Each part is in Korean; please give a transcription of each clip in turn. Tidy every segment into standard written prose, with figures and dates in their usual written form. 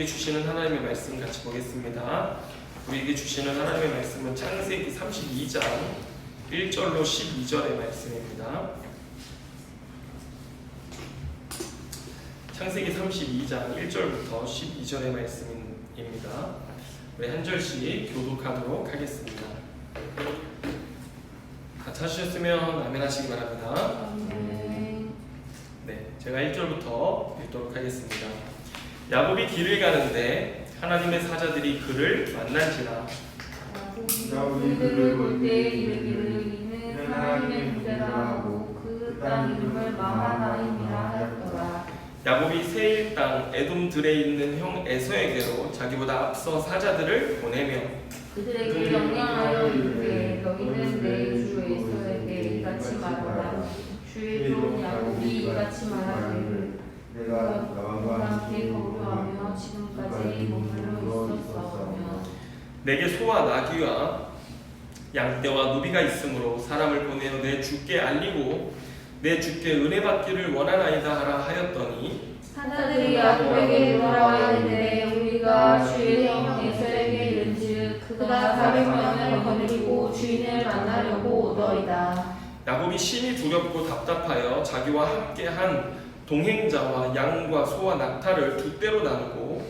우리에게 주시는 하나님의 말씀 같이 보겠습니다. 우리에게 주시는 하나님의 말씀은 창세기 32장 1절로 12절의 말씀입니다. 창세기 32장 1절부터 12절의 말씀입니다. 우리 한 절씩 교독하도록 하겠습니다. 다 찾으셨으면 아멘 하시기 바랍니다. 네, 제가 1절부터 읽도록 하겠습니다. 야곱이 길을 가는데 하나님의 사자들이 그를 만난지라. 야곱이 그를 볼 때 이르기를 이는 하나님의 문대라 하고 그 땅 이름을 마하나임이라 하였더라. 야곱이 세일 땅 에돔들에 있는 형 에서에게로 자기보다 앞서 사자들을 보내며 그들에게 명령하여 이르되 너희는 내 주 에서에게 이같이 말하라. 주의 종 야곱이 이같이 말하기를 내가 너와 함께 거류하며 지금까지 머물러 있었으며 내게 소와 나귀와 양떼와 노비가 있으므로 사람을 보내어 내 주께 알리고 내 주께 은혜 받기를 원하나이다 하라 하였더니 사자들이 야곱에게 돌아와 이르되 우리가 주의 종 에서에게 이른즉 그가 400명을 거느리고 주인을 만나려고 오더이다. 야곱이 심히 두렵고 답답하여 자기와 함께한 동행자와 양과 소와 낙타를 두 떼로 나누고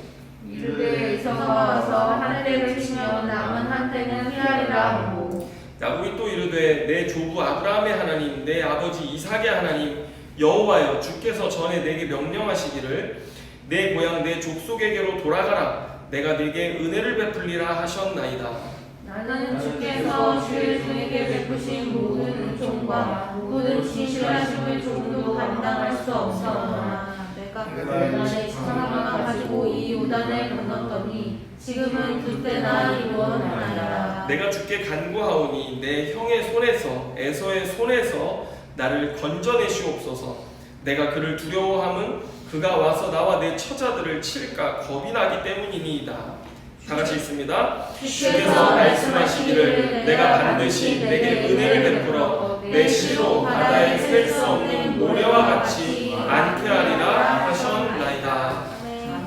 이르되 에서가 와서 한 떼를 치면 남은 한 떼는 피하리라 하고 야곱이 또 이르되 내 조부 아브라함의 하나님 내 아버지 이삭의 하나님 여호와여 주께서 전에 내게 명령하시기를 내 고향 내 족속에게로 돌아가라 내가 네게 은혜를 베풀리라 하셨나이다. 나는 주께서 주의 종에게 베푸신 모든 은총과 모든 신실하심을 조금도 감당할 수 없사오나 내가 그날에 사람을 가지고 이 요단을 건넜더니 지금은 그때나 이루어나이다. 내가 주께 간구하오니 내 형의 손에서 에서의 손에서 나를 건져내시옵소서. 내가 그를 두려워함은 그가 와서 나와 내 처자들을 칠까 겁이 나기 때문이니이다. 다 같이 읽습니다. 주께서 말씀하시기를 내가 반드시 내게 은혜를 베풀어 내 시로 바다에 셀 수 없는 모래와 같이 많게 하리라 하셨나이다.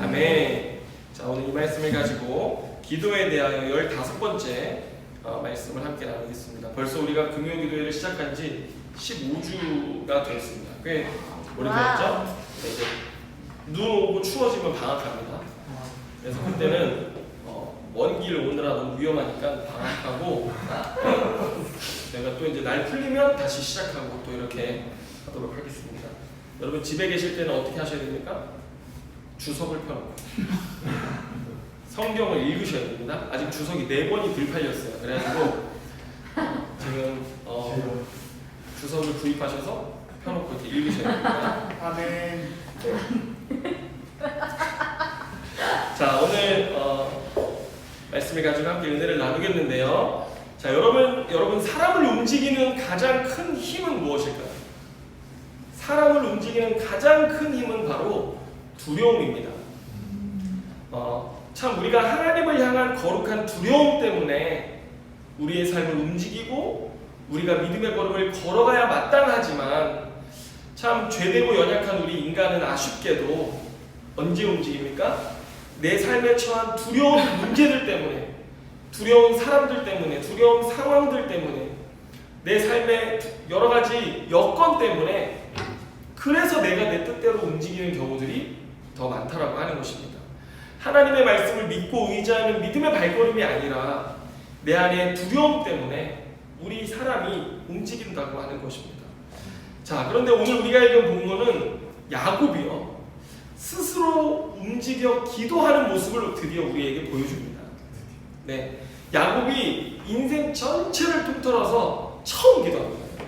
아멘. 자, 오늘 이 말씀을 가지고 기도에 대하여 15번째 말씀을 함께 나누겠습니다. 벌써 우리가 금요기도회를 시작한 지 15주가 되었습니다. 꽤 오래되었죠? 네, 이제 눈 오고 추워지면 방학합니다. 그래서 그때는 먼 길 오느라 너무 위험하니까 방학하고 내가 또 이제 날 풀리면 다시 시작하고 또 이렇게 하도록 하겠습니다. 여러분 집에 계실 때는 어떻게 하셔야 됩니까? 주석을 펴놓고 성경을 읽으셔야 됩니다. 아직 주석이 4번이 덜 팔렸어요. 그래가지고 지금 주석을 구입하셔서 펴놓고 이렇게 읽으셔야 됩니다. 아멘. 자, 오늘 말씀을 가지고 함께 은혜를 나누겠는데요. 자, 여러분 사람을 움직이는 가장 큰 힘은 무엇일까요? 사람을 움직이는 가장 큰 힘은 바로 두려움입니다. 참 우리가 하나님을 향한 거룩한 두려움 때문에 우리의 삶을 움직이고 우리가 믿음의 걸음을 걸어가야 마땅하지만 참 죄되고 연약한 우리 인간은 아쉽게도 언제 움직입니까? 내 삶에 처한 두려운 문제들 때문에, 두려운 사람들 때문에, 두려운 상황들 때문에, 내 삶의 여러 가지 여건 때문에 그래서 내가 내 뜻대로 움직이는 경우들이 더 많다라고 하는 것입니다. 하나님의 말씀을 믿고 의지하는 믿음의 발걸음이 아니라 내 안에 두려움 때문에 우리 사람이 움직인다고 하는 것입니다. 자, 그런데 오늘 우리가 읽은 본문은 야곱이요 스스로 움직여 기도하는 모습을 드디어 우리에게 보여줍니다. 네, 야곱이 인생 전체를 통틀어서 처음 기도합니다.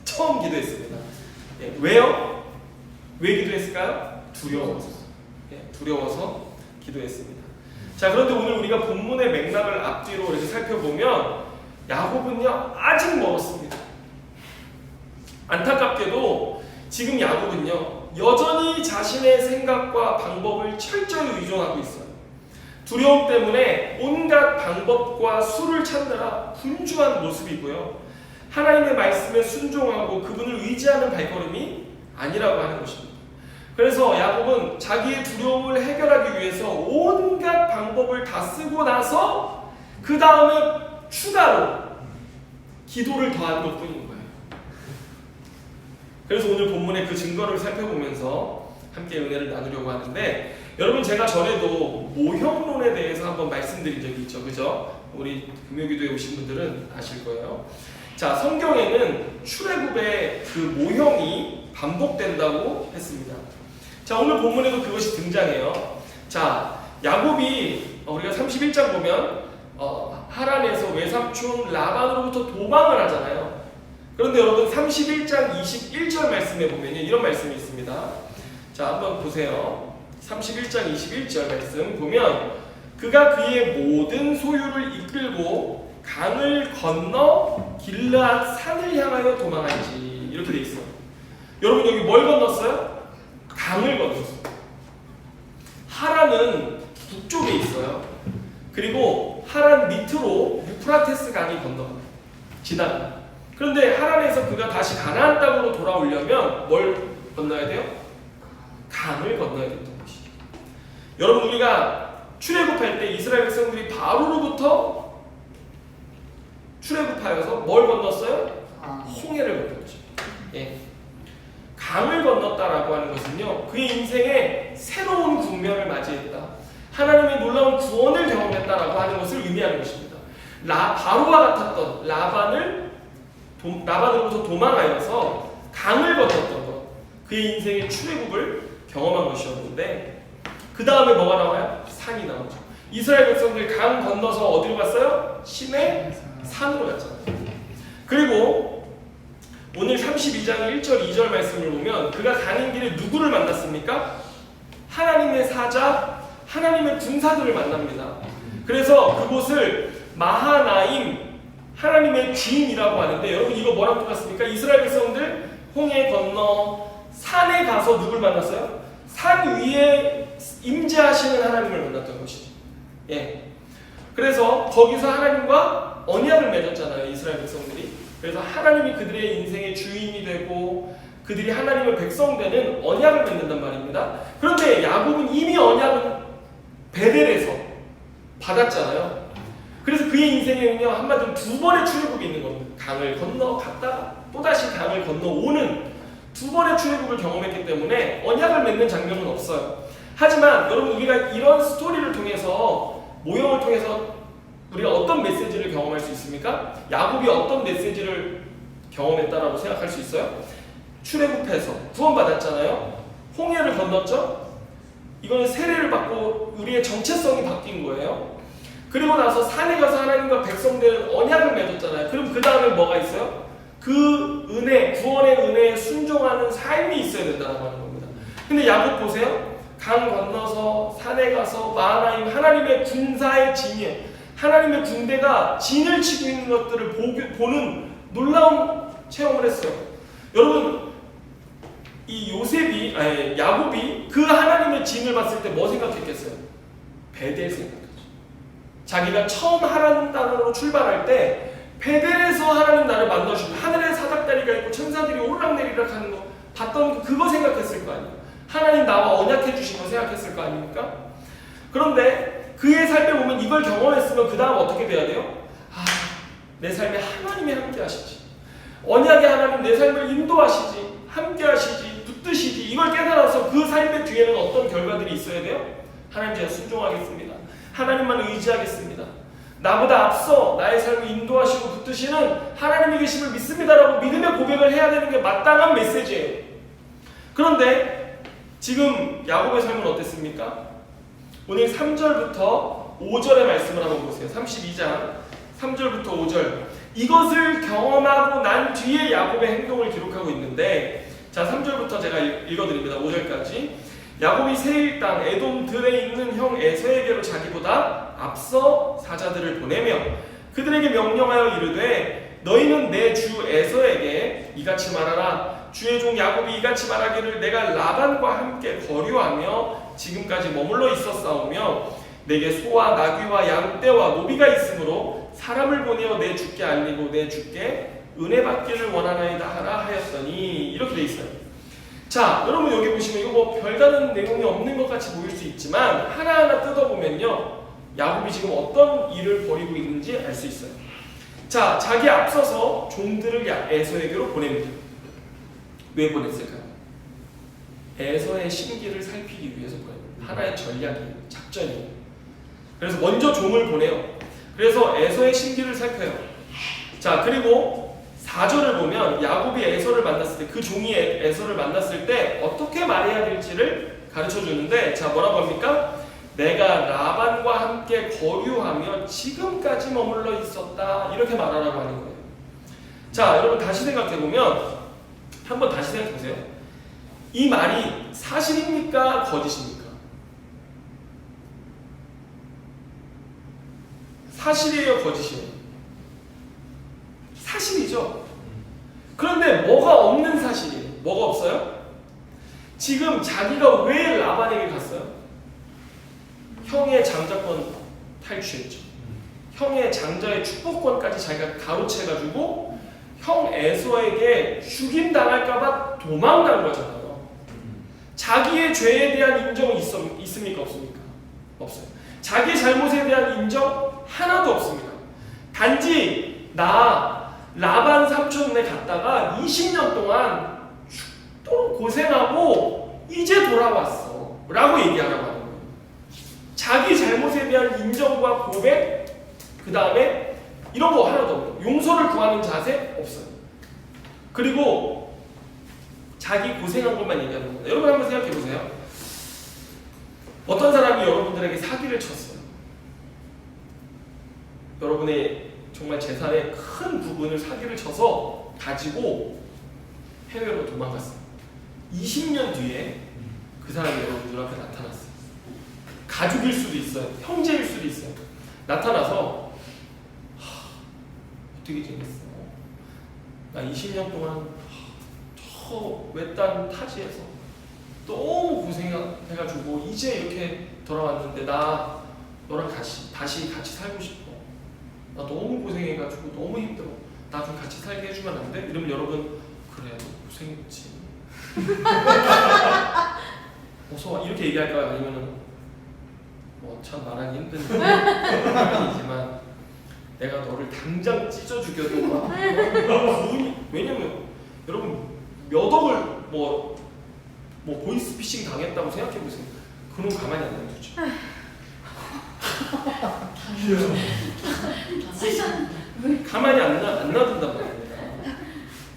처음 기도했습니다. 네, 왜요? 왜 기도했을까요? 두려워서. 네, 두려워서 기도했습니다. 자, 그런데 오늘 우리가 본문의 맥락을 앞뒤로 이렇게 살펴보면 야곱은요 아직 멀었습니다. 안타깝게도 지금 야곱은요 여전히 자신의 생각과 방법을 철저히 의존하고 있어요. 두려움 때문에 온갖 방법과 수를 찾느라 분주한 모습이고요. 하나님의 말씀에 순종하고 그분을 의지하는 발걸음이 아니라고 하는 것입니다. 그래서 야곱은 자기의 두려움을 해결하기 위해서 온갖 방법을 다 쓰고 나서 그 다음에 추가로 기도를 더한 것뿐인 거예요. 그래서 오늘 본문의 그 증거를 살펴보면서 함께 은혜를 나누려고 하는데, 여러분 제가 전에도 모형론에 대해서 한번 말씀드린 적이 있죠, 그죠? 우리 금요기도에 오신 분들은 아실 거예요. 자, 성경에는 출애굽의 그 모형이 반복된다고 했습니다. 자, 오늘 본문에도 그것이 등장해요. 자, 야곱이 우리가 31장 보면 하란에서 외삼촌 라반으로부터 도망을 하잖아요. 그런데 여러분 31장 21절 말씀에 보면요, 이런 말씀이 있습니다. 자, 한번 보세요. 31장 21절 말씀 보면 그가 그의 모든 소유를 이끌고 강을 건너 길르앗 산을 향하여 도망한지, 이렇게 돼 있어요. 여러분 여기 뭘 건넜어요? 강을 건넜어요. 하란은 북쪽에 있어요. 그리고 하란 밑으로 유프라테스 강이 지나가요. 그런데 하란에서 그가 다시 가나안 땅으로 돌아오려면 뭘 건너야 돼요? 강을 건너야 된다는 것이죠. 여러분 우리가 출애굽할 때 이스라엘 백성들이 바로로부터 출애굽하여서 뭘 건넜어요? 홍해를 건넜죠. 예. 강을 건넜다라고 하는 것은요, 그의 인생에 새로운 국면을 맞이했다, 하나님의 놀라운 구원을 경험했다라고 하는 것을 의미하는 것입니다. 바로와 같았던 라반으로부터 도망하여서 강을 건넜던 것, 그의 인생의 출애굽을 경험한 것이었는데, 그 다음에 뭐가 나와요? 산이 나오죠. 이스라엘 백성들 강 건너서 어디로 갔어요? 시내 산으로 갔잖아요. 그리고 오늘 32장 1절 2절 말씀을 보면 그가 가는 길에 누구를 만났습니까? 하나님의 사자, 하나님의 군사들을 만납니다. 그래서 그곳을 마하나임, 하나님의 진이라고 하는데, 여러분 이거 뭐랑 똑같습니까? 이스라엘 백성들 홍해 건너 산에 가서 누굴 만났어요? 산 위에 임재하시는 하나님을 만났던 것이죠. 예. 그래서 거기서 하나님과 언약을 맺었잖아요, 이스라엘 백성들이. 그래서 하나님이 그들의 인생의 주인이 되고 그들이 하나님의 백성 되는 언약을 맺는단 말입니다. 그런데 야곱은 이미 언약은 베델에서 받았잖아요. 그래서 그의 인생에는요, 한마디로 두 번의 출애굽이 있는 겁니다. 강을 건너갔다가 또다시 강을 건너오는 두 번의 출애굽을 경험했기 때문에 언약을 맺는 장면은 없어요. 하지만 여러분 우리가 이런 스토리를 통해서, 모형을 통해서 우리가 어떤 메시지를 경험할 수 있습니까? 야곱이 어떤 메시지를 경험했다라고 생각할 수 있어요? 출애굽해서 구원받았잖아요. 홍해를 건넜죠. 이거는 세례를 받고 우리의 정체성이 바뀐 거예요. 그리고 나서 산에 가서 하나님과 백성들은 언약을 맺었잖아요. 그럼 그 다음에 뭐가 있어요? 그 은혜, 구원의 은혜에 순종하는 삶이 있어야 된다고 하는 겁니다. 근데 야곱 보세요. 강 건너서 산에 가서 마하나임, 하나님의 군사의 진이에요. 하나님의 군대가 진을 치고 있는 것들을 보는 놀라운 체험을 했어요. 여러분 이 야곱이 그 하나님의 진을 봤을 때 뭐 생각했겠어요? 베델 생각했죠. 자기가 처음 하나님 땅으로 출발할 때 베델에서 하나님 나를 만나주고 하늘에 사닥다리가 있고 천사들이 오르락내리락 하는 거 봤던 그거 생각했을 거 아니에요. 하나님 나와 언약해 주신 거 생각했을 거 아닙니까? 그런데 그의 삶에 보면 이걸 경험했으면 그 다음 어떻게 돼야 돼요? 내 삶에 하나님이 함께 하시지, 언약의 하나님 내 삶을 인도하시지, 함께 하시지, 붙드시지, 이걸 깨달아서 그 삶의 뒤에는 어떤 결과들이 있어야 돼요? 하나님 제가 순종하겠습니다, 하나님만 의지하겠습니다, 나보다 앞서 나의 삶을 인도하시고 붙드시는 하나님이 계심을 믿습니다라고 믿음의 고백을 해야 되는 게 마땅한 메시지예요. 그런데 지금 야곱의 삶은 어땠습니까? 오늘 3절부터 5절의 말씀을 한번 보세요. 32장 3절부터 5절. 이것을 경험하고 난 뒤에 야곱의 행동을 기록하고 있는데, 자 3절부터 제가 읽어드립니다. 5절까지. 야곱이 세일 땅 에돔 들에 있는 형 에서에게로 자기보다 앞서 사자들을 보내며 그들에게 명령하여 이르되, 너희는 내 주 에서에게 이같이 말하라. 주의 종 야곱이 이같이 말하기를, 내가 라반과 함께 거류하며 지금까지 머물러 있었사오며 내게 소와 나귀와 양떼와 노비가 있으므로 사람을 보내어 내 주께 알리고 내 주께 은혜 받기를 원하나이다 하라 하였더니, 이렇게 돼 있어요. 자, 여러분 여기 보시면 이거 뭐 별다른 내용이 없는 것 같이 보일 수 있지만 하나하나 뜯어보면요, 야곱이 지금 어떤 일을 벌이고 있는지 알 수 있어요. 자, 자기 앞서서 종들을 에서에게로 보냅니다. 왜 보냈을까요? 에서의 심기를 살피기 위해서 보냅니다. 하나의 전략이에요. 작전이에요. 그래서 먼저 종을 보내요. 그래서 에서의 심기를 살펴요. 자, 그리고 4절을 보면 야곱이 에서를 만났을 때, 그 종이 에서를 만났을 때 어떻게 말해야 될지를 가르쳐 주는데, 자, 뭐라고 합니까? 내가 라반과 함께 거류하며 지금까지 머물러 있었다, 이렇게 말하라고 하는 거예요. 자, 여러분 다시 생각해 보면, 한번 다시 생각해 보세요. 이 말이 사실입니까? 거짓입니까? 사실이에요? 거짓이에요? 사실이죠. 그런데 뭐가 없는 사실이에요? 뭐가 없어요? 지금 자기가 왜 라반에게 갔어요? 형의 장자권 탈취했죠. 형의 장자의 축복권까지 자기가 가로채가지고 형 에서에게 죽임당할까봐 도망간 거잖아요. 자기의 죄에 대한 인정이 있습니까? 없습니까? 없어요. 자기의 잘못에 대한 인정 하나도 없습니다. 단지 나 라반 삼촌네 갔다가 20년 동안 죽도록 고생하고 이제 돌아왔어 라고 얘기하라고 하는 거예요. 자기 잘못에 대한 인정과 고백, 그 다음에 이런 거 하나도 없어요. 용서를 구하는 자세 없어요. 그리고 자기 고생한 것만 얘기하는 겁니다. 여러분 한번 생각해 보세요. 어떤 사람이 여러분들에게 사기를 쳤어요. 여러분의 정말 재산의 큰 부분을 사기를 쳐서 가지고 해외로 도망갔어요. 20년 뒤에 그 사람이 여러분 눈앞에 나타났어요. 가족일 수도 있어요. 형제일 수도 있어요. 나타나서 어떻게 지냈어? 나 20년 동안 저 외딴 타지에서 너무 고생해가지고 이제 이렇게 돌아왔는데 나 너랑 다시 같이 살고 싶어. 나 너무 고생해가지고 너무 힘들어. 나 좀 같이 살게 해주면 안 돼? 이러면 여러분, 그래 너 고생했지. 어서와 이렇게 얘기할까요? 아니면은 뭐 참 말하기 힘든 말이지만 내가 너를 당장 찢어 죽여도 막 왜냐면 여러분 몇 억을 뭐 보이스피싱 당했다고 생각해 보세요. 그놈 가만히 안 놔두죠. 가만히 안 놔둔단 말입니다.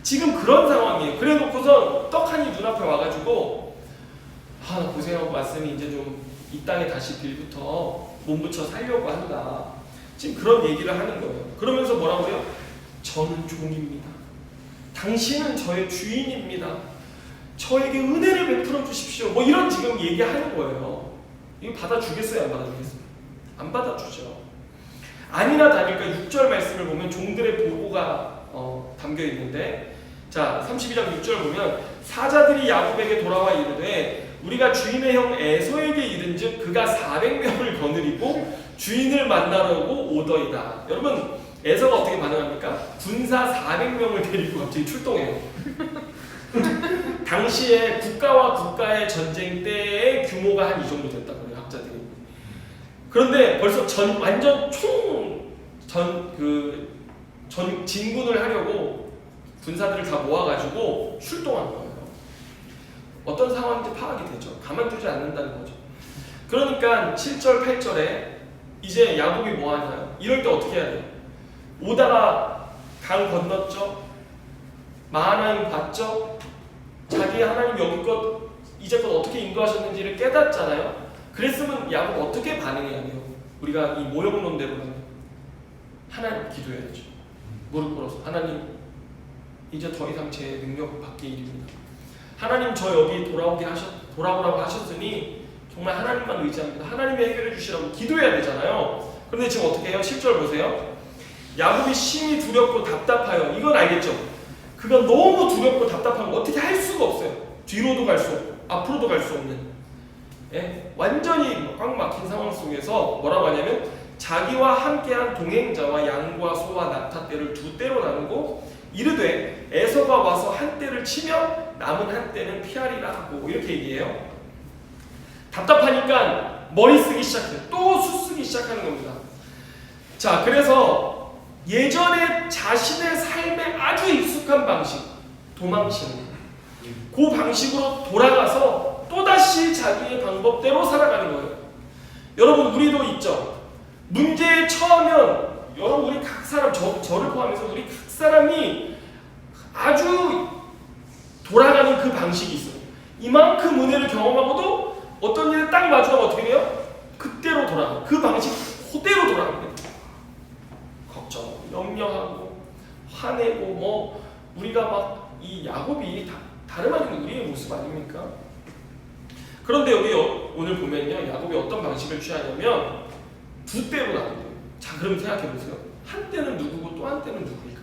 지금 그런 상황이에요. 그래 놓고서 떡하니 눈앞에 와가지고 나 고생하고 왔으니 이제 좀 이 땅에 다시 빌부터 몸부쳐 살려고 한다. 지금 그런 얘기를 하는 거예요. 그러면서 뭐라고 해요? 저는 종입니다. 당신은 저의 주인입니다. 저에게 은혜를 베풀어 주십시오. 뭐 이런 지금 얘기하는 거예요. 이거 받아주겠어요? 안 받아주겠어요? 안 받아주죠. 아니나 다를까 6절 말씀을 보면 종들의 보고가 담겨 있는데, 자 32장 6절 보면 사자들이 야곱에게 돌아와 이르되 우리가 주인의 형 에서에게 이른즉 그가 400명을 거느리고 주인을 만나려고 오더이다. 여러분 에서가 어떻게 반응합니까? 군사 400명을 데리고 갑자기 출동해요. 당시에 국가와 국가의 전쟁 때의 규모가 한 이 정도 됐다고 해요, 학자들이. 그런데 벌써 완전 진군을 하려고 군사들을 다 모아가지고 출동한 거예요. 어떤 상황인지 파악이 되죠. 가만두지 않는다는 거죠. 그러니까 7절, 8절에 이제 야곱이 뭐 하나요? 이럴 때 어떻게 해야 돼요? 오다가 강 건넜죠? 마하나임 봤죠? 자기 하나님 여기껏 이제껏 어떻게 인도하셨는지를 깨닫잖아요. 그랬으면 야곱 어떻게 반응해야 돼요? 우리가 이 모형론대로는 하나님 기도해야죠. 무릎 꿇어서 하나님 이제 더 이상 제 능력 밖의 일입니다. 하나님 저 여기 돌아오라고 하셨으니 정말 하나님만 의지합니다. 하나님이 해결해 주시라고 기도해야 되잖아요. 그런데 지금 어떻게 해요? 10절 보세요. 야곱이 심히 두렵고 답답하여. 이건 알겠죠? 그건 너무 두렵고 답답하고 어떻게 할 수가 없어요. 뒤로도 갈 수 없고 앞으로도 갈 수 없는, 완전히 꽉 막힌 상황 속에서 뭐라고 하냐면 자기와 함께한 동행자와 양과 소와 낙타떼를 두 떼로 나누고 이르되 에서가 에서가 와서 한 대를 치면 남은 한 대는 피하리라 하고 이렇게 얘기해요. 답답하니까 머리 쓰기 시작해요. 또 수 쓰기 시작하는 겁니다. 자, 그래서 예전에 자신의 삶에 아주 익숙한 방식, 도망치는 거예요. 그 방식으로 돌아가서 또다시 자기의 방법대로 살아가는 거예요. 여러분, 우리도 있죠. 문제에 처하면 여러분, 우리 각 사람, 저를 포함해서 우리 각 사람이 아주 돌아가는 그 방식이 있어요. 이만큼 은혜를 경험하고도 어떤 일에 딱 마주하면 어떻게 돼요? 그때로 돌아가요. 그 방식 그대로 돌아갑니다. 걱정, 염려하고 화내고 뭐 우리가 막 이 야곱이 다름 아닌 우리의 모습 아닙니까? 그런데 여기 오늘 보면요, 야곱이 어떤 방식을 취하냐면 두 때로 나눠요. 자, 그럼 생각해 보세요. 한 때는 누구고 또 한 때는 누구일까요?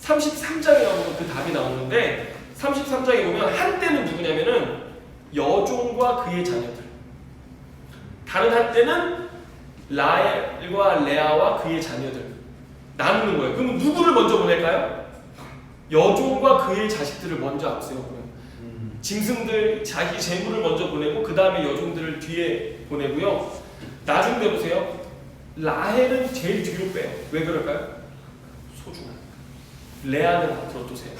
33장에 가보면 그 답이 나오는데 33장에 보면 한 때는 누구냐면은 여종과 그의 자녀들. 다른 한 때는 라헬과 레아와 그의 자녀들 나누는 거예요. 그럼 누구를 먼저 보낼까요? 여종과 그의 자식들을 먼저 앞세우고요. 짐승들, 자기 재물을 먼저 보내고 그 다음에 여종들을 뒤에 보내고요. 나중에 보세요. 라헬은 제일 뒤로 빼요. 왜 그럴까요? 소중한. 레아는 앞으로 두세요.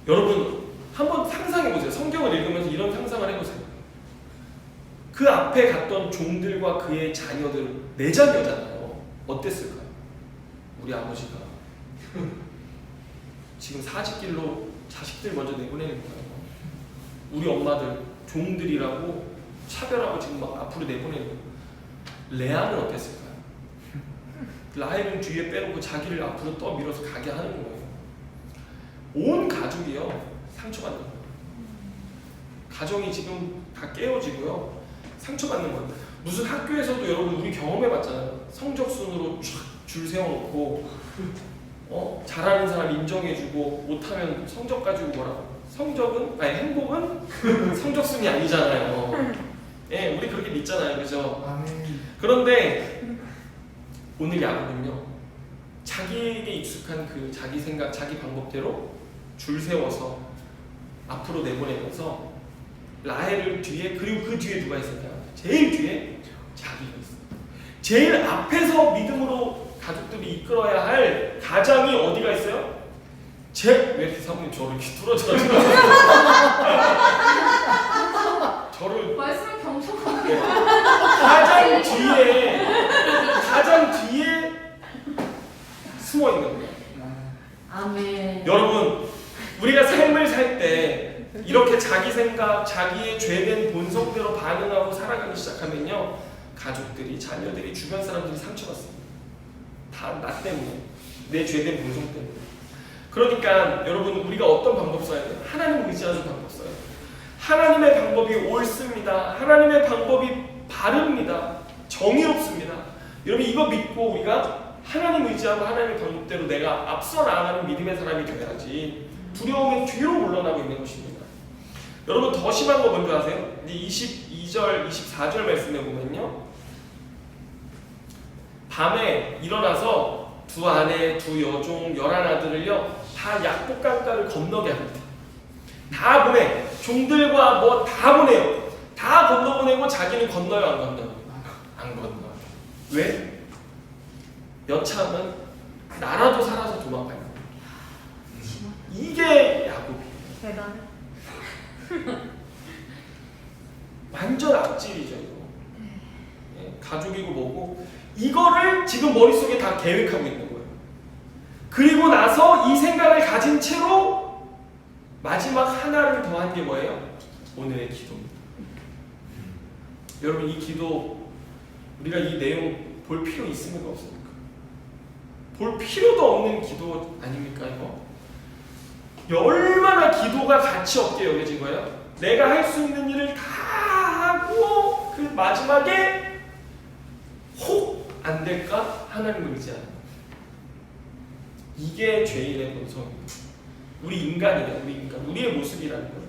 여러분, 한번 상상해보세요. 성경을 읽으면서 이런 상상을 해보세요. 그 앞에 갔던 종들과 그의 자녀들, 내 자녀잖아요. 어땠을까요? 우리 아버지가 지금 사직길로 자식들 먼저 내보내는 거예요. 우리 엄마들 종들이라고 차별하고 지금 막 앞으로 내보내는 거예요. 레아는 어땠을까요? 라헬은 뒤에 빼놓고 자기를 앞으로 떠밀어서 가게 하는 거예요. 온 가족이요, 상처받는 거예요. 가정이 지금 다 깨어지고요, 상처받는 거예요. 무슨 학교에서도 여러분 우리 경험해봤잖아요. 성적 순으로 쫙 줄 세워놓고 잘하는 사람 인정해주고 못하면 성적 가지고 뭐라고. 행복은 성적 순이 아니잖아요. 예, 우리 그렇게 믿잖아요, 그죠? 아멘. 그런데 오늘 야곱은요, 자기에게 익숙한 그 자기 생각, 자기 방법대로 줄 세워서 앞으로 내보내면서 라헬을 뒤에, 그리고 그 뒤에 누가 있었냐? 제일 뒤에 자기가 있어요. 제일 앞에서 믿음으로 가족들이 이끌어야 할 가장이 어디가 있어요? 왜 이렇게 사모님 저를 이렇게 뚫어져가지고 저를 말씀을 경청하게. 가장 뒤에 숨어 있는 거예요. 아멘. 여러분, 우리가 삶을 살 때 이렇게 자기 생각, 자기의 죄된 본성대로 반응하고 살아가기 시작하면요, 가족들이, 자녀들이, 주변 사람들이 상처받습니다. 다 나 때문에, 내 죄된 본성 때문에. 그러니까 여러분, 우리가 어떤 방법 써야 돼요? 하나님을 의지하는 방법 써요. 하나님의 방법이 옳습니다. 하나님의 방법이 바릅니다. 정의롭습니다. 여러분, 이거 믿고 우리가 하나님 의지하고 하나님의 방법대로 내가 앞서 나아가는 믿음의 사람이 되어야지 두려움의 뒤로 물러나고 있는 것입니다. 여러분, 더 심한 거 뭔지 아세요? 22절, 24절 말씀에 보면요, 밤에 일어나서 두 아내, 두 여종, 11아들을요 다 약복강가를 건너게 합니다. 다 보내. 종들과 뭐 다 보내요. 다 건너보내고 자기는 건너요, 안 건너요? 안 건너요. 왜? 여차하면 나라도 살아서 도망가요. 이게 야곱이에요. 대단해. 완전 악질이죠, 이거. 예, 가족이고 뭐고 이거를 지금 머릿속에 다 계획하고 있는 거예요. 그리고 나서 이 생각을 가진 채로 마지막 하나를 더한 게 뭐예요? 오늘의 기도입니다. 여러분, 이 기도 우리가 이 내용 볼 필요 있습니까, 없습니까? 볼 필요도 없는 기도 아닙니까, 이거? 얼마나 기도가 가치 없게 여겨진 거예요? 내가 할 수 있는 일을 다 하고 그 마지막에 혹 안 될까? 하나님을 의지하는 거예요. 이게 죄인의 본성입니다. 우리 인간이에요. 우리 인간. 우리의 모습이라는 거예요.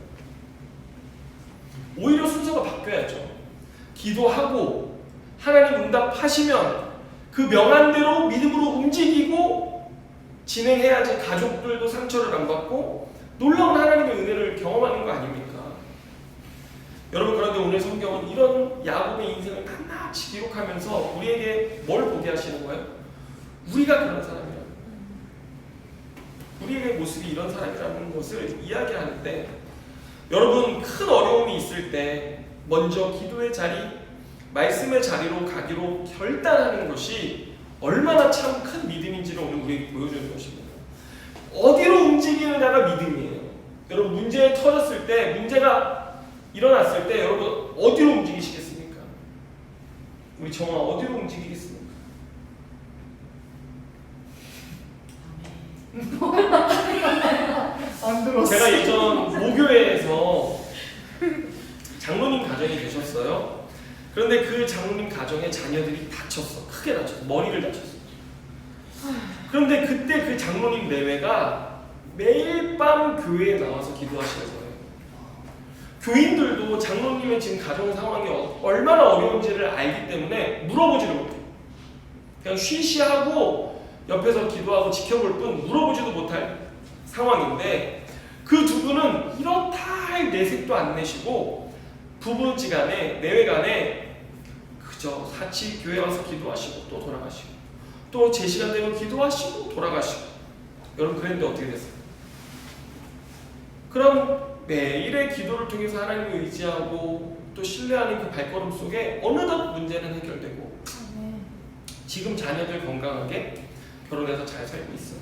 오히려 순서가 바뀌어야죠. 기도하고 하나님 응답하시면 그 명한대로 믿음으로 움직이고 진행해야지 가족들도 상처를 안 받고 놀라운 하나님의 은혜를 경험하는 거 아닙니까? 여러분, 그런데 오늘 성경은 이런 야곱의 인생을 낱낱이 기록하면서 우리에게 뭘 보게 하시는 거예요? 우리가 그런 사람이라는, 우리의 모습이 이런 사람이라는 것을 이야기하는데, 여러분, 큰 어려움이 있을 때 먼저 기도의 자리, 말씀의 자리로 가기로 결단하는 것이 얼마나 참 큰 믿음인지를 오늘 우리에게 보여주는 것입니다. 어디로 움직이느냐가 믿음이에요. 여러분, 문제 터졌을 때, 문제가 일어났을 때 여러분 어디로 움직이시겠습니까? 우리 정아 어디로 움직이겠습니까? 안 들었어. 제가 예전 모교회에서 장로님 가정이 계셨어요. 그런데 그 장로님 가정에 자녀들이 다쳤어. 크게 다쳤어. 머리를 다쳤어. 그런데 그때 그 장로님 내외가 매일 밤 교회에 나와서 기도하시는 거예요. 교인들도 장로님의 지금 가정 상황이 얼마나 어려운지를 알기 때문에 물어보지를 못해요. 그냥 쉬쉬하고 옆에서 기도하고 지켜볼 뿐 물어보지도 못할 상황인데, 그 두 분은 이렇다 할 내색도 안 내시고 부부지간에 내외간에 그저 같이 교회 와서 기도하시고 또 돌아가시고 또 제 시간 되면 기도하시고 돌아가시고. 여러분, 그랬는데 어떻게 됐어요? 그럼 매일의 기도를 통해서 하나님을 의지하고 또 신뢰하는 그 발걸음 속에 어느덧 문제는 해결되고 지금 자녀들 건강하게 결혼해서 잘 살고 있어요.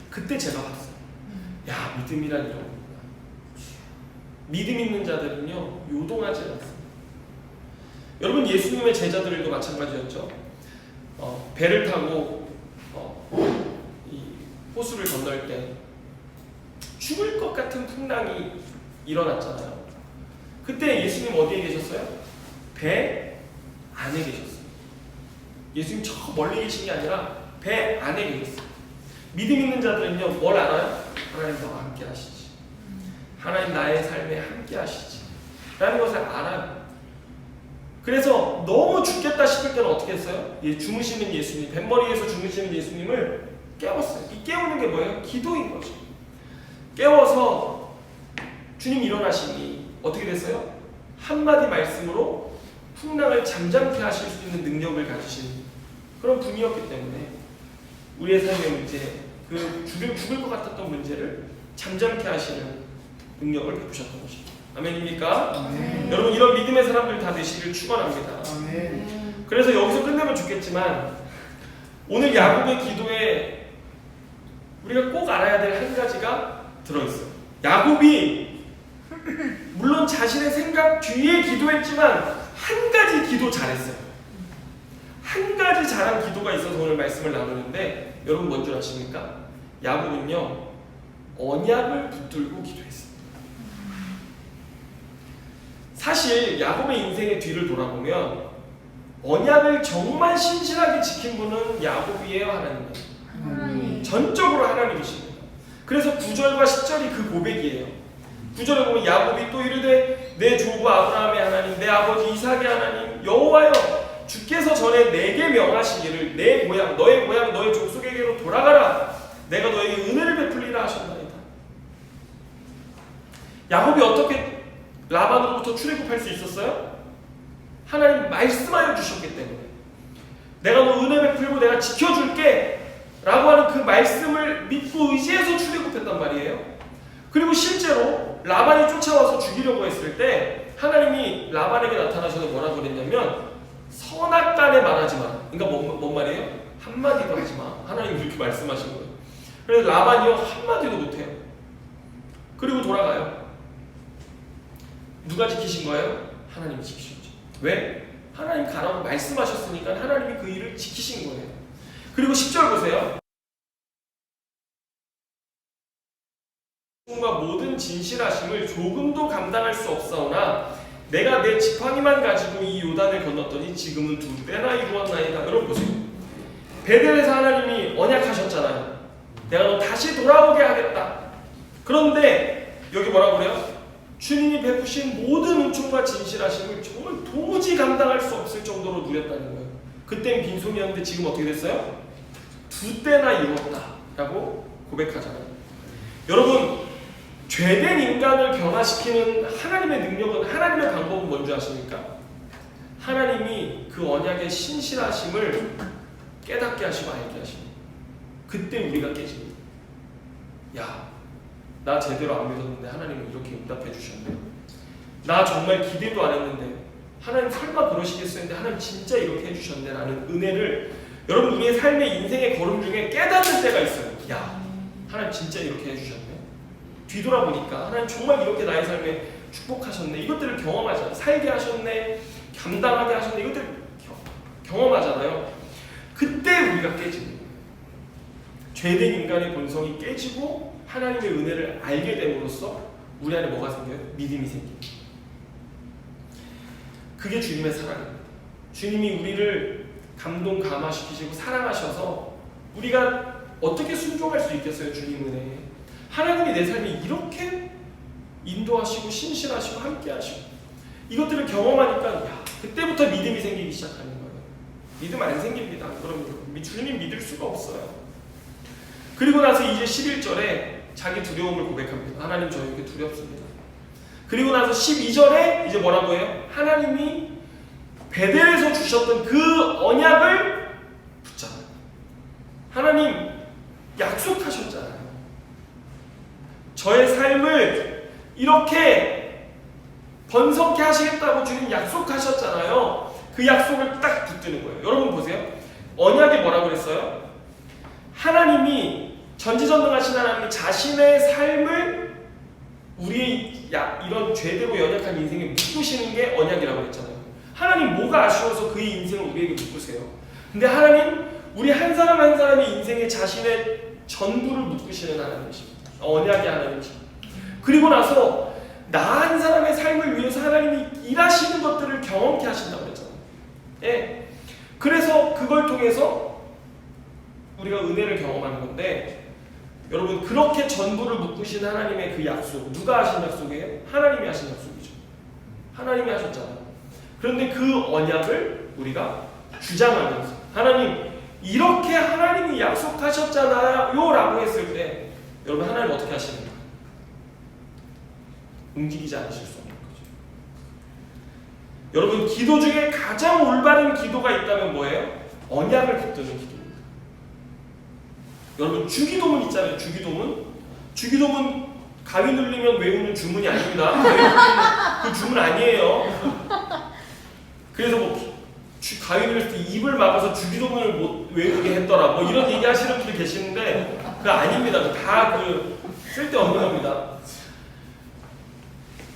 그때 제가 봤어요. 야, 믿음이란 이런 거구나. 믿음 있는 자들은요, 요동하지 않습니다. 여러분, 예수님의 제자들도 마찬가지였죠. 배를 타고 이 호수를 건널 때 죽을 것 같은 풍랑이 일어났잖아요. 그때 예수님 어디에 계셨어요? 배 안에 계셨어요. 예수님 저 멀리 계신 게 아니라 배 안에 계셨어요. 믿음 있는 자들은요, 뭘 알아요? 하나님 나와 함께 하시지. 하나님 나의 삶에 함께 하시지. 라는 것을 알아요. 그래서 너무 죽겠다 싶을 때는 어떻게 했어요? 주무시는 예수님, 뱃머리에서 주무시는 예수님을 깨웠어요. 이 깨우는 게 뭐예요? 기도인 거죠. 깨워서 주님 일어나시니 어떻게 됐어요? 한마디 말씀으로 풍랑을 잠잠케 하실 수 있는 능력을 가지신 그런 분이었기 때문에 우리의 삶의 문제, 그 죽을 것 같았던 문제를 잠잠케 하시는 능력을 베푸셨던 것입니다. 아멘입니까? 아멘. 여러분, 이런 믿음의 사람들 다 되시길 축원합니다. 아멘. 그래서 여기서 끝내면 좋겠지만 오늘 야곱의 기도에 우리가 꼭 알아야 될 한 가지가 들어있어요. 야곱이 물론 자신의 생각 뒤에 기도했지만 한 가지 기도 잘했어요. 한 가지 잘한 기도가 있어서 오늘 말씀을 나누는데, 여러분 뭔 줄 아십니까? 야곱은요, 언약을 붙들고 기도했습니다. 사실 야곱의 인생의 뒤를 돌아보면 언약을 정말 신실하게 지킨 분은 야곱이에요, 하나님이에요? 하나님. 전적으로 하나님이십니다. 그래서 9절과 10절이 그 고백이에요. 9절에 보면 야곱이 또 이르되 내 조부 아브라함의 하나님, 내 아버지 이삭의 하나님 여호와여, 주께서 전에 내게 명하시기를 내 고향 너의 고향 너의 족속에게로 돌아가라. 내가 너에게 은혜를 베풀리라 하셨나이다. 야곱이 어떻게 라반으로부터 출애굽할 수 있었어요? 하나님 말씀하여 주셨기 때문에. 내가 너 은혜 베풀고 내가 지켜줄게 라고 하는 그 말씀을 믿고 의지해서 출애굽했단 말이에요. 그리고 실제로 라반이 쫓아와서 죽이려고 했을 때 하나님이 라반에게 나타나셔서 뭐라고 그랬냐면, 선악간에 말하지 마. 그러니까 뭔 말이에요? 한마디도 하지 마. 하나님이 이렇게 말씀하신 거예요. 그래서 라반이요, 한마디도 못해요. 그리고 돌아가요. 누가 지키신 거예요? 하나님이 지키셨죠. 왜? 하나님 가라고 말씀하셨으니까 하나님이 그 일을 지키신 거예요. 그리고 10절 보세요. 모든 진실하심을 조금도 감당할 수 없사오나 내가 내 지팡이만 가지고 이 요단을 건넜더니 지금은 2배나 이루었나이다. 여러분 보세요. 베델에서 하나님이 언약하셨잖아요. 내가 너 다시 돌아오게 하겠다. 그런데 여기 뭐라고 그래요? 주님이 베푸신 모든 은총과 진실하심을 정말 도무지 감당할 수 없을 정도로 누렸다는 거예요. 그땐 빈손이었는데 지금 어떻게 됐어요? 2배나 이루었다. 라고 고백하잖아요. 여러분, 죄된 인간을 변화시키는 하나님의 능력은, 하나님의 방법은 뭔지 아십니까? 하나님이 그 언약의 신실하심을 깨닫게 하시고 알게 하시고, 그때 우리가 깨집니다. 야, 나 제대로 안 믿었는데 하나님은 이렇게 응답해 주셨네. 나 정말 기대도 안 했는데 하나님 설마 그러시겠어요? 근데 하나님 진짜 이렇게 해주셨네 라는 은혜를 여러분 우리의 삶의 인생의 걸음 중에 깨닫는 때가 있어요. 야, 하나님 진짜 이렇게 해주셨네. 뒤돌아보니까 하나님 정말 이렇게 나의 삶에 축복하셨네. 이것들을 경험하잖아요. 살게 하셨네, 감당하게 하셨네. 이것들을 경험하잖아요. 그때 우리가 깨집니다. 죄된 인간의 본성이 깨지고 하나님의 은혜를 알게 됨으로써 우리 안에 뭐가 생겨요? 믿음이 생깁니다. 그게 주님의 사랑입니다. 주님이 우리를 감동 감화시키시고 사랑하셔서 우리가 어떻게 순종할 수 있겠어요? 주님 은혜에. 하나님이 내 삶에 이렇게 인도하시고 신실하시고 함께하시고 이것들을 경험하니까 야, 그때부터 믿음이 생기기 시작하는 거예요. 믿음 안 생깁니다. 그럼 주님 믿을 수가 없어요. 그리고 나서 이제 11절에 자기 두려움을 고백합니다. 하나님 저 이렇게 두렵습니다. 그리고 나서 12절에 이제 뭐라고 해요? 하나님이 베델에서 주셨던 그 언약을 붙잡아요. 하나님 약속하셨잖아요. 저의 삶을 이렇게 번성케 하시겠다고 주님 약속하셨잖아요. 그 약속을 딱 붙드는 거예요. 여러분 보세요. 언약이 뭐라고 그랬어요? 하나님이 전지전능하신 하나님이 자신의 삶을 우리의 이런 죄되고 연약한 인생에 묶으시는 게 언약이라고 했잖아요. 하나님 뭐가 아쉬워서 그의 인생을 우리에게 묶으세요? 근데 하나님 우리 한 사람 한 사람의 인생에 자신의 전부를 묶으시는 하나님이십니다. 언약의 하나님이십니다. 그리고 나서 나 한 사람의 삶을 위해서 하나님이 일하시는 것들을 경험케 하신다고 그랬잖아요. 예. 그래서 그걸 통해서 우리가 은혜를 경험하는 건데 여러분 그렇게 전부를 묶으신 하나님의 그 약속 누가 하신 약속이에요? 하나님이 하신 약속이죠. 하나님이 하셨잖아요. 그런데 그 언약을 우리가 주장하면서 하나님 이렇게 하나님이 약속하셨잖아요 라고 했을 때 여러분 하나님 어떻게 하시는가? 움직이지 않으실 수 없는 거죠. 여러분 기도 중에 가장 올바른 기도가 있다면 뭐예요? 언약을 붙드는 기도입니다. 여러분 주기도문 있잖아요. 주기도문 가위 눌리면 외우는 주문이 아닙니다. 그 주문 아니에요. 그래서 뭐 가위 눌릴 때 입을 막아서 주기도문을 못 외우게 했더라 뭐 이런 얘기 하시는 분들 계시는데 그거 아닙니다. 다 쓸데없는 겁니다.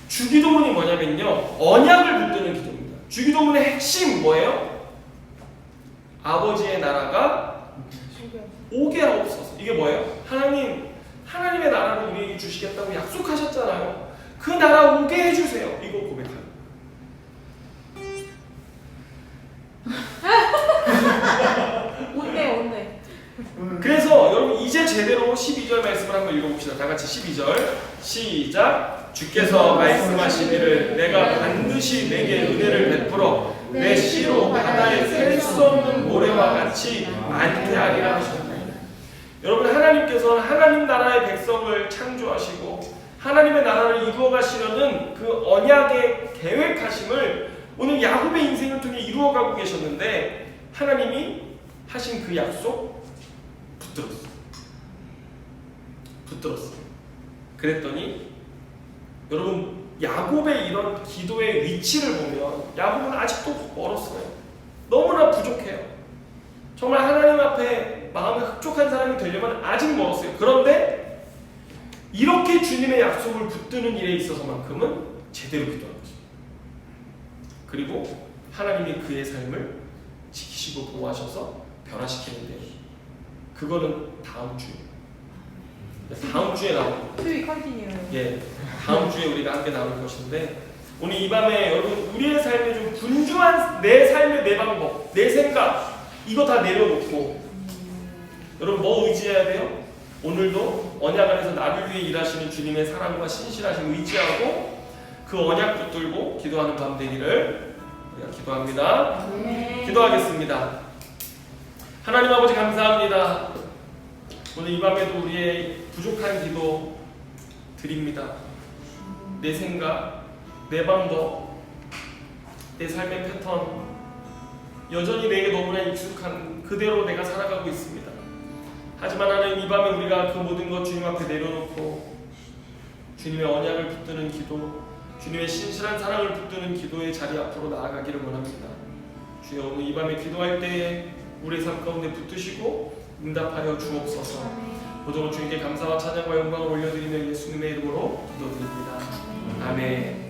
주기도문이 뭐냐면요 언약을 붙드는 기도입니다. 주기도문의 핵심 뭐예요? 아버지의 나라가 오게 하옵소서. 이게 뭐예요? 하나님의 나라를 우리에게 주시겠다고 약속하셨잖아요. 그 나라 오게 해주세요. 이거 고백합니다. 온네. 그래서 여러분 이제 제대로 12절 말씀을 한번 읽어봅시다. 다 같이 12절 시작. 주께서 말씀하시기를 내가 반드시 내게 은혜를 베풀어 내 씨로 바다에 셀 수 없는 모래와 같이 많게 하리라 하셨나이다. 여러분 하나님께서는 하나님 나라의 백성을 창조하시고 하나님의 나라를 이루어 가시려는 그 언약의 계획하심을 오늘 야곱의 인생을 통해 이루어가고 계셨는데 하나님이 하신 그 약속 붙들었어요. 그랬더니 여러분 야곱의 이런 기도의 위치를 보면 야곱은 아직도 멀었어요. 너무나 부족해요. 정말 하나님 앞에 마음이 흡족한 사람이 되려면 아직 멀었어요. 그런데 이렇게 주님의 약속을 붙드는 일에 있어서만큼은 제대로 기도한 거죠. 그리고 하나님이 그의 삶을 지키시고 보호하셔서 변화시키는데 그거는 다음 주에 나옵니다. 예, 다음 주에 우리가 함께 나눌 것인데 오늘 이 밤에 여러분 우리의 삶에 좀 분주한 내 삶의 내 방법, 내 생각 이거 다 내려놓고 여러분 뭐 의지해야 돼요? 오늘도 언약 안에서 나를 위해 일하시는 주님의 사랑과 신실하심 의지하고 그 언약 붙들고 기도하는 밤 되기를 우리가 기도합니다. 기도하겠습니다. 하나님 아버지 감사합니다. 오늘 이 밤에도 우리의 부족한 기도 드립니다. 내 생각, 내 방법, 내 삶의 패턴 여전히 내게 너무나 익숙한 그대로 내가 살아가고 있습니다. 하지만 하나님, 이 밤에 우리가 그 모든 것 주님 앞에 내려놓고 주님의 언약을 붙드는 기도, 주님의 신실한 사랑을 붙드는 기도의 자리 앞으로 나아가기를 원합니다. 주여, 오늘 이 밤에 기도할 때에 우리의 삶 가운데 붙드시고 응답하여 주옵소서. 모든 주님께 감사와 찬양과 영광을 올려드리며 예수님의 이름으로 기도드립니다. 아멘.